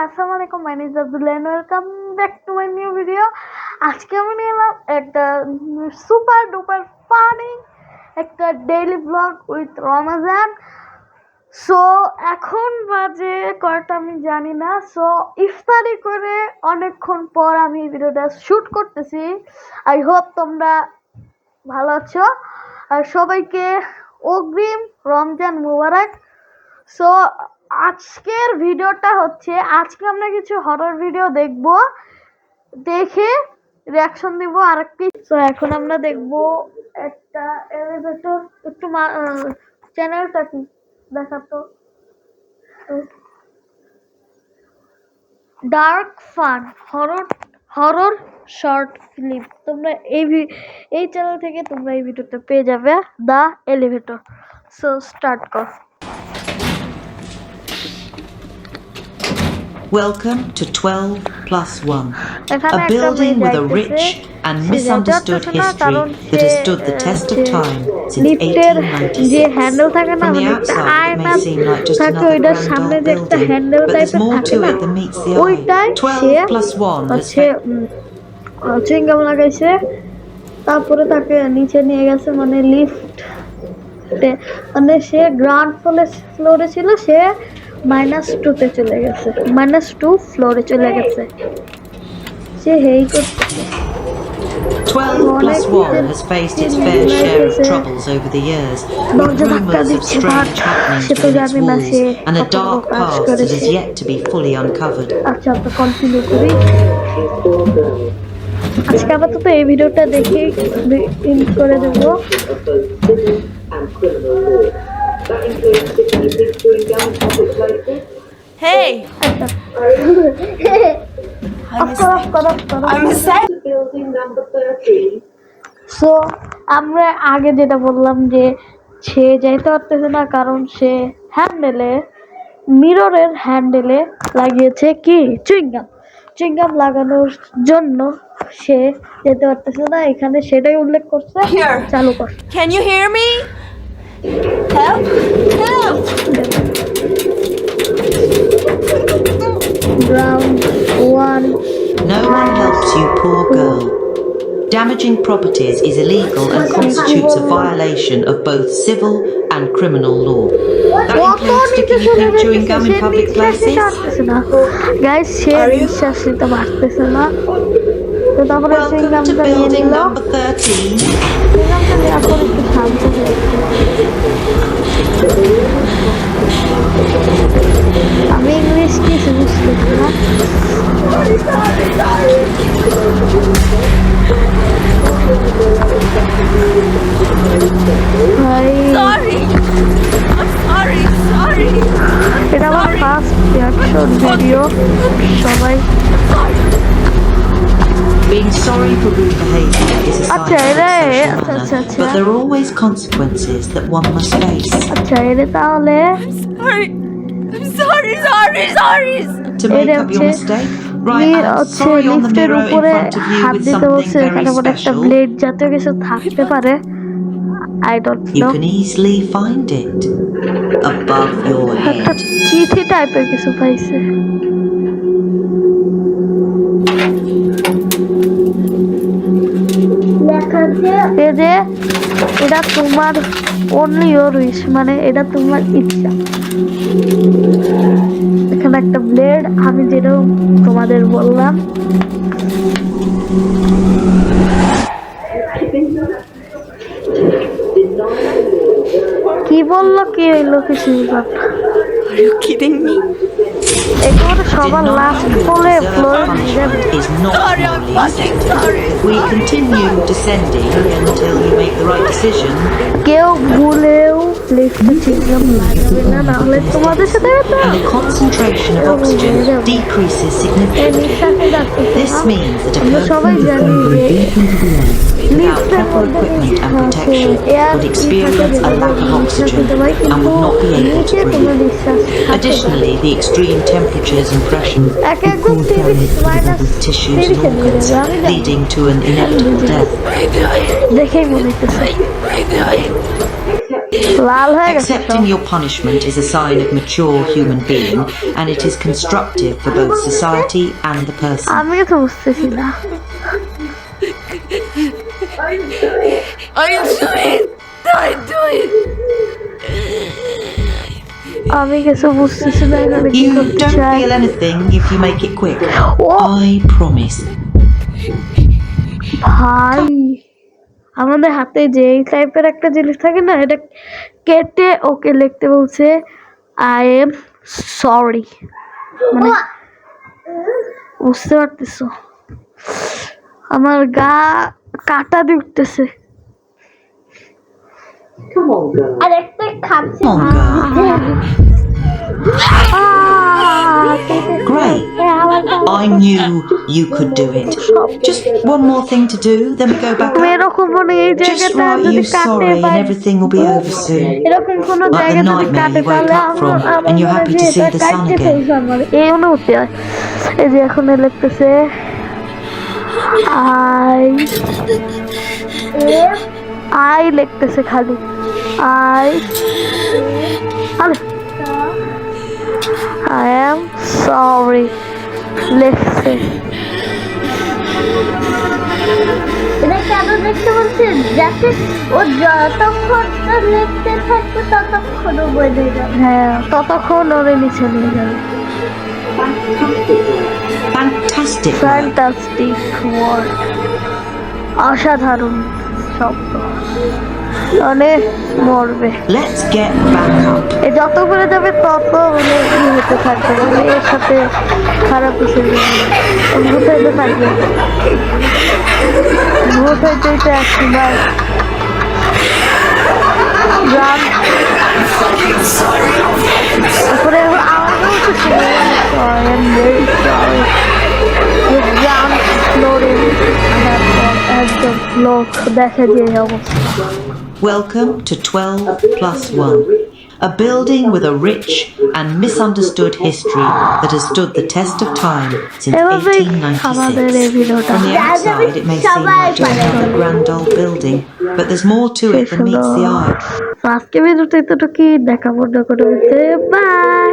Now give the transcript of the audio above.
আসসালামু আলাইকুম, my name is Abdullah and welcome back to my new video. আজকে আমি নিয়ে এলাম একটা সুপার ডুপার ফানি একটা daily blog with Ramazan. So এখন বাজে কয়টা আমি জানি না। সো ইফতারি করে অনেকক্ষণ পর আমি এই ভিডিওটা শ্যুট করতেছি। আই হোপ তোমরা ভালো আছো আর সবাইকে অগ্রিম রমজান মুবারক। সো আজকের ভিডিওটা হচ্ছে, আজকে আমরা কিছু হরর ভিডিও দেখব, দেখে রিয়াকশন দিব আরেকটি। সো এখন আমরা দেখব একটা এলিভেটর। একটু চ্যানেলটা কি দেখাতো, dark fun horror horror short film. তোমরা এই চ্যানেল থেকে তোমরা এই ভিডিওটা পেয়ে যাবে, দ্য এলিভেটর। সো স্টার্ট কর। Welcome to 12+1, a building with a rich and misunderstood history that has stood the test of time since 1896. From the outside, it may seem like just another grand old building, but there's more to it than meets the eye. 12+1 has chewing gum লাগাইছে, তারপরে তাকে নিচে নিয়ে গেছে, মানে lift, মানে সে ground ফ্লোরে ছিল, সে -2 চলে গেছে, -2 ফ্লোরে চলে গেছে। সে হেই করতেছে। 12+1 has faced its fair share of troubles over the years, with rumours of strange happenings within its walls and a dark past that has yet to be fully uncovered. আচ্ছা, তো কন্টিনিউ করি। আজকে আপাতত এই ভিডিওটা দেখে এন্ড করে দেবো। Hey! সো আমরা আগে যেটা বললাম যে সে যাইতে পারতেছে না, কারণ সে মিররের হ্যান্ডেলে লাগিয়েছে কি চুইংগাম লাগানোর জন্য সে যেতে পারতেছে না। এখানে সেটাই উল্লেখ করছে। চালু কর। Can you hear me? Help! Help! Round 1. No one helps you, poor girl. Damaging properties is illegal and constitutes a violation of both civil and criminal law. That includes sticking your pink chewing gum in public places. Guys, সে নিঃশ্বাস নিতে পারতেছে না, তো তারপরে Welcome to building number 13. এখন একটু শান্ত হয়েছে। আমি ইংলিশ কিছু বুঝতেছি না। Sorry! I'm sorry! এটা আমার ফার্স্ট রিঅ্যাকশন ভিডিও। সবাই Being sorry for rude behaviour is a sign of social manner, but there are always consequences that one must face. আচ্ছা, এর তাহলে I'm sorry! To make up your mistake, write I'm sorry on the লিফটের mirror in উপরে front of you হাত with দিতে something বলছে, very এখানে মনে একটা special. ব্লেড জাতীয় কিছু থাকতে পারে। I don't You know. can easily find it above your একটা head. চিঠি টাইপের কিছু পাইছে। এই যে এটা তোমার only your wish, মানে এটা তোমার ইচ্ছা। এখানে একটা ব্লেড, আমি যেরকম তোমাদের বললাম। কি বললো, কি হইলো, কিছু Are you kidding me? একেবারে সবার লাস্ট বলে floor Punishment is not Sorry, I'm morally fucking acceptable. sorry. If we continue descending until you make the right decision, কেউ ভুলেও লিফটে চিংগাম লাগাবে না, নাহলে তোমাদের সাথে and the concentration of oxygen decreases significantly. This means that a আমরা সবাই person জানি যে without proper equipment and protection would experience a lack of oxygen and would not be able to breathe. Additionally, the extreme temperatures and pressures would cause damage to the body's tissues and organs, leading to an inevitable death. দেখেই মনে হচ্ছে লাল হয়ে গেছে Accepting your punishment is a sign of mature human being, and it is constructive for both society and the person. আমি কিছু বুঝতেছি না আমি কিছু বুঝতেছি না এখানে কি You করতে don't চাই feel anything if you make it quick. Oh. I promise. ভাই আমাদের হাতে যে এই টাইপের একটা জিনিস থাকে না এটা কেটে ওকে লিখতে বলছে আই এম সরি মানে বুঝতে পারতেছো আমার গা কাটা দিয়ে উঠতেছে আর একটা খাচ্ছে Come on, girl. Great. I knew you could do it. Just one more thing to do, then we go back তুমি up. এরকম কোনো এই Just জায়গাটা write যদি you কাটে sorry বা and everything will be over soon. এরকম কোনো Like the জায়গা যদি nightmare কাটে you woke তাহলে up from and you're happy to see the sun again. আমার এই অনুভূতি হয় এই যে এখন লিখতেছে আই লিখতেছে খালি আই আই এম সরি লিখছে এটা কেন দেখতে বলছেন যাতে ও যতক্ষণ না লিখতে থাকবে ততক্ষণ ও বোঝে যাবে হ্যাঁ ততক্ষণ ওরে নিচে নিয়ে যাবে Fantastic. work. ফ্যান্টাস্টিক ওয়ার্ড অসাধারণ শব্দ অনেক মরবে Let's get back up. এ যত করে যাবে তত মানে ই হতে থাকবে মানে এর সাথে খারাপ কিছু ভূত হইতে থাকবে ভূত হইতে হইতে একবার গান তারপরে আমারও তো ছিল গান ফ্লোরে একদম লোক দেখে দিয়ে অবস্থা Welcome to 12 plus 1, a building with a rich and misunderstood history that has stood the test of time since এভাবেই আমাদের এই 1896. ভিডিওটা From the outside, it may seem like just another grand old building, but there's more to it than meets the eye. আজকে ভিডিওটা এতটুকুই দেখা বন্ধ করে দিতে বাই